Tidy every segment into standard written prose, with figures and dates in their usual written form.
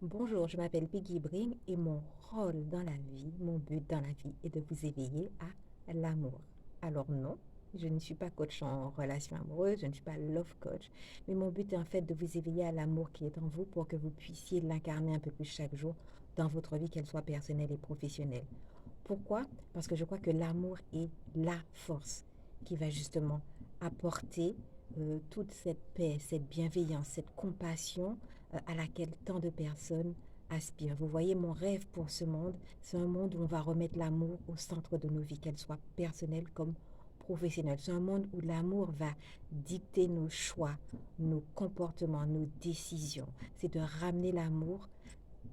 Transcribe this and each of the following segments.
Bonjour, je m'appelle Peggy Bring et mon rôle dans la vie, mon but dans la vie est de vous éveiller à l'amour. Alors non, je ne suis pas coach en relation amoureuse, je ne suis pas love coach, mais mon but est en fait de vous éveiller à l'amour qui est en vous pour que vous puissiez l'incarner un peu plus chaque jour dans votre vie, qu'elle soit personnelle et professionnelle. Pourquoi? Parce que je crois que l'amour est la force qui va justement apporter toute cette paix, cette bienveillance, cette compassion à laquelle tant de personnes aspirent. Vous voyez, mon rêve pour ce monde, c'est un monde où on va remettre l'amour au centre de nos vies, qu'elle soit personnelle comme professionnelle. C'est un monde où l'amour va dicter nos choix, nos comportements, nos décisions. C'est de ramener l'amour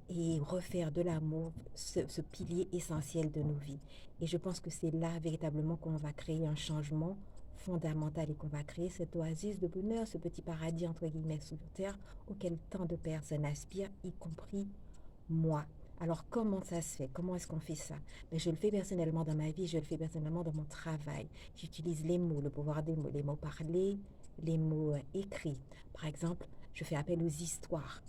et refaire de l'amour ce pilier essentiel de nos vies. Et je pense que c'est là véritablement qu'on va créer un changement fondamental et qu'on va créer cette oasis de bonheur, ce petit paradis entre guillemets sur terre auquel tant de personnes aspirent, y compris moi. Alors comment ça se fait? Comment est-ce qu'on fait ça? Ben, je le fais personnellement dans ma vie, je le fais personnellement dans mon travail. J'utilise les mots, le pouvoir des mots, les mots parlés, les mots écrits. Par exemple, je fais appel aux histoires.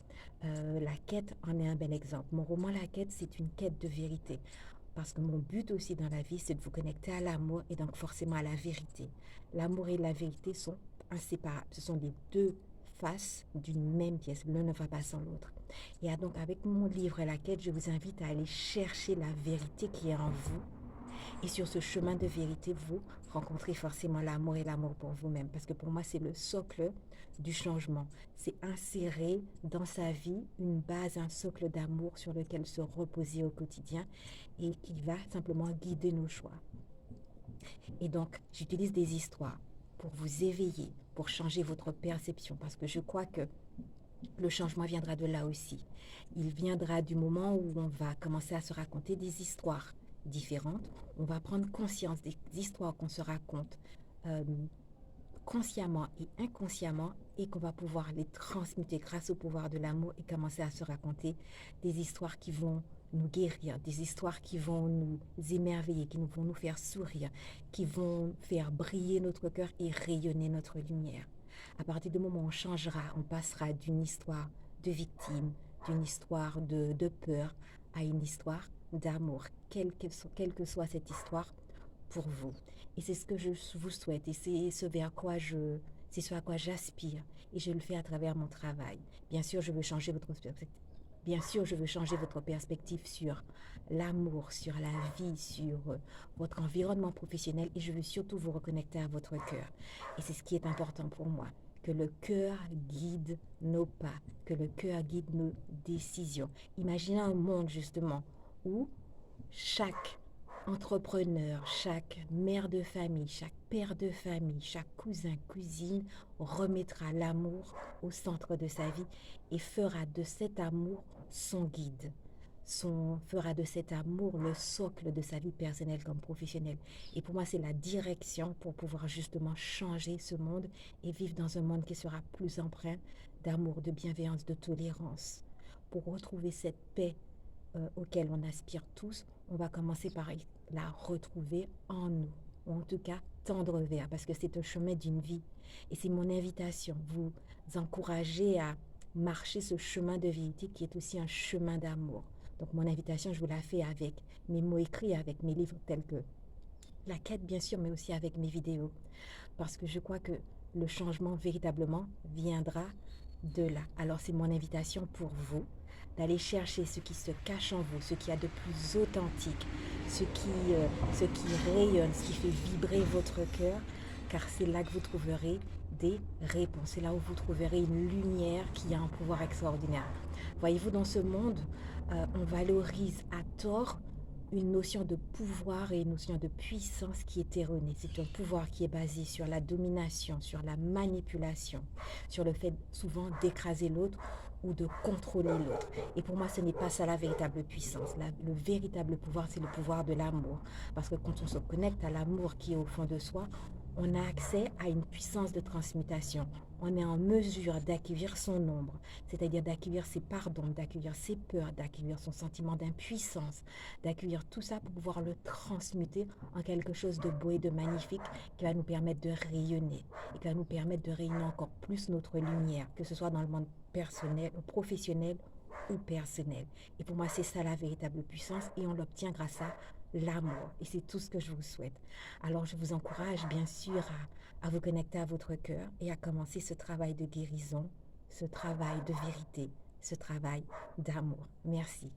La quête en est un bel exemple. Mon roman La quête, c'est une quête de vérité. Parce que mon but aussi dans la vie, c'est de vous connecter à l'amour et donc forcément à la vérité. L'amour et la vérité sont inséparables. Ce sont les deux faces d'une même pièce. L'un ne va pas sans l'autre. Et donc avec mon livre La quête, je vous invite à aller chercher la vérité qui est en vous et sur ce chemin de vérité, vous rencontrez forcément l'amour et l'amour pour vous-même. Parce que pour moi, c'est le socle du changement. C'est insérer dans sa vie une base, un socle d'amour sur lequel se reposer au quotidien et qui va simplement guider nos choix. Et donc, j'utilise des histoires pour vous éveiller, pour changer votre perception. Parce que je crois que le changement viendra de là aussi. Il viendra du moment où on va commencer à se raconter des histoires différentes. On va prendre conscience des histoires qu'on se raconte euh, consciemment et inconsciemment et qu'on va pouvoir les transmuter grâce au pouvoir de l'amour et commencer à se raconter des histoires qui vont nous guérir, des histoires qui vont nous émerveiller, qui vont nous faire sourire, qui vont faire briller notre cœur et rayonner notre lumière. À partir du moment où on changera, on passera d'une histoire de victime, d'une histoire de peur à une histoire d'amour, quelle que soit cette histoire pour vous. Et c'est ce que je vous souhaite et c'est c'est ce à quoi j'aspire et je le fais à travers mon travail. Bien sûr, je veux changer votre perspective. Bien sûr, je veux changer votre perspective sur l'amour, sur la vie, sur votre environnement professionnel et je veux surtout vous reconnecter à votre cœur. Et c'est ce qui est important pour moi, que le cœur guide nos pas, que le cœur guide nos décisions. Imaginez un monde justement où chaque entrepreneur, chaque mère de famille, chaque père de famille, chaque cousin, cousine remettra l'amour au centre de sa vie et fera de cet amour son guide. Fera de cet amour le socle de sa vie personnelle comme professionnelle. Et pour moi, c'est la direction pour pouvoir justement changer ce monde et vivre dans un monde qui sera plus empreint d'amour, de bienveillance, de tolérance. Pour retrouver cette paix auquel on aspire tous, on va commencer par la retrouver en nous, ou en tout cas tendre vers, parce que c'est un chemin d'une vie. Et c'est mon invitation, vous encourager à marcher ce chemin de vérité qui est aussi un chemin d'amour. Donc mon invitation, je vous la fais avec mes mots écrits, avec mes livres tels que La quête, bien sûr, mais aussi avec mes vidéos. Parce que je crois que le changement véritablement viendra de là. Alors c'est mon invitation pour vous d'aller chercher ce qui se cache en vous, ce qui a de plus authentique, ce qui rayonne, ce qui fait vibrer votre cœur, car c'est là que vous trouverez des réponses. C'est là où vous trouverez une lumière qui a un pouvoir extraordinaire. Voyez-vous, dans ce monde, on valorise à tort une notion de pouvoir et une notion de puissance qui est erronée. C'est un pouvoir qui est basé sur la domination, sur la manipulation, sur le fait souvent d'écraser l'autre ou de contrôler l'autre. Et pour moi, ce n'est pas ça la véritable puissance. Le véritable pouvoir, c'est le pouvoir de l'amour. Parce que quand on se connecte à l'amour qui est au fond de soi, on a accès à une puissance de transmutation. On est en mesure d'accueillir son ombre, c'est-à-dire d'accueillir ses pardons, d'accueillir ses peurs, d'accueillir son sentiment d'impuissance, d'accueillir tout ça pour pouvoir le transmuter en quelque chose de beau et de magnifique qui va nous permettre de rayonner et qui va nous permettre de rayonner encore plus notre lumière, que ce soit dans le monde personnel, professionnel ou personnel. Et pour moi, c'est ça la véritable puissance et on l'obtient grâce à l'amour. Et c'est tout ce que je vous souhaite. Alors, je vous encourage bien sûr à vous connecter à votre cœur et à commencer ce travail de guérison, ce travail de vérité, ce travail d'amour. Merci.